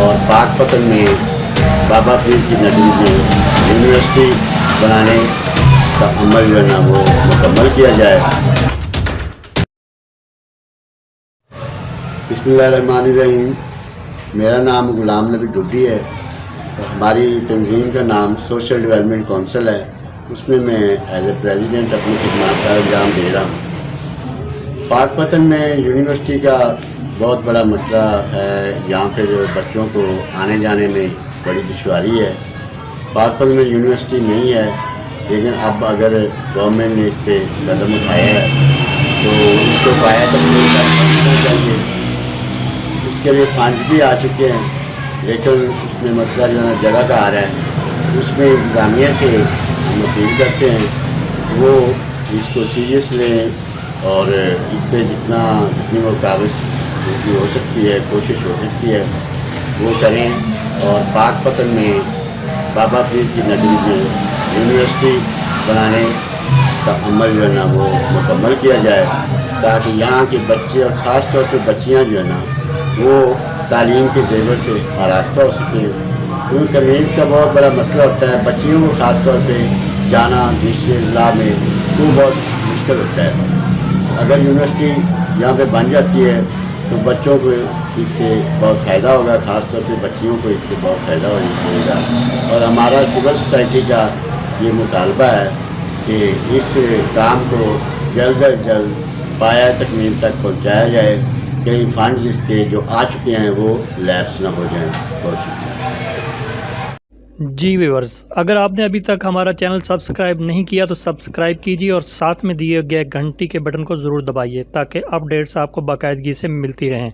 اور پاک پتن میں بابا پیر کی نگری میں یونیورسٹی بنانے کا عمل جو ہے نا وہ مکمل کیا جائے۔ بسم اللہ الرحمن الرحیم۔ میرا نام غلام نبی ڈڈی ہے۔ ہماری تنظیم کا نام سوشل ڈیولپمنٹ کونسل ہے، اس میں ایز اے پریزیڈنٹ اپنی خدمات سر انجام دے رہا ہوں۔ پاک پتن میں یونیورسٹی کا بہت بڑا مسئلہ ہے، یہاں پہ جو بچوں کو آنے جانے میں بڑی دشواری ہے۔ پاک پتن میں یونیورسٹی نہیں ہے، لیکن اب اگر گورنمنٹ نے اس پہ قدم اٹھایا ہے تو اس کو پایا کرنا چاہیے۔ اس کے لیے فنڈز بھی آ چکے ہیں، لیکن اس میں مسئلہ جو ہے جگہ کا آ رہا ہے۔ اس میں انتظامیہ سے ہم اپیل کرتے ہیں وہ اس کو سیریس لیں اور اس پہ جتنی وہ کاغذ کی ہو سکتی ہے، کوشش ہو سکتی ہے وہ کریں، اور پاک پتن میں بابا پیر کی نگری میں یونیورسٹی بنانے کا عمل جو ہے نا وہ مکمل کیا جائے، تاکہ یہاں کے بچے اور خاص طور پہ بچیاں جو ہے نا وہ تعلیم کے زیور سے آراستہ ہو سکیں۔ کیونکہ کنوینس کا بہت بڑا مسئلہ ہوتا ہے، بچیوں کو خاص طور پہ جانا دوسرے اضلاع میں وہ بہت مشکل ہوتا ہے۔ اگر یونیورسٹی یہاں پہ بن جاتی ہے تو بچوں کو اس سے بہت فائدہ ہوگا، خاص طور پہ بچیوں کو اس سے بہت فائدہ ہوگا۔ اور ہمارا سول سوسائٹی کا یہ مطالبہ ہے کہ اس کام کو جلد از جلد پایہ تکمیل تک پہنچایا جائے، کئی فنڈز اس کے جو آ چکے ہیں وہ لیپس نہ ہو جائیں۔ بہت شکریہ۔ جی ویورز، اگر آپ نے ابھی تک ہمارا چینل سبسکرائب نہیں کیا تو سبسکرائب کیجیے اور ساتھ میں دیے گئے گھنٹی کے بٹن کو ضرور دبائیے تاکہ اپڈیٹس آپ کو باقاعدگی سے ملتی رہیں۔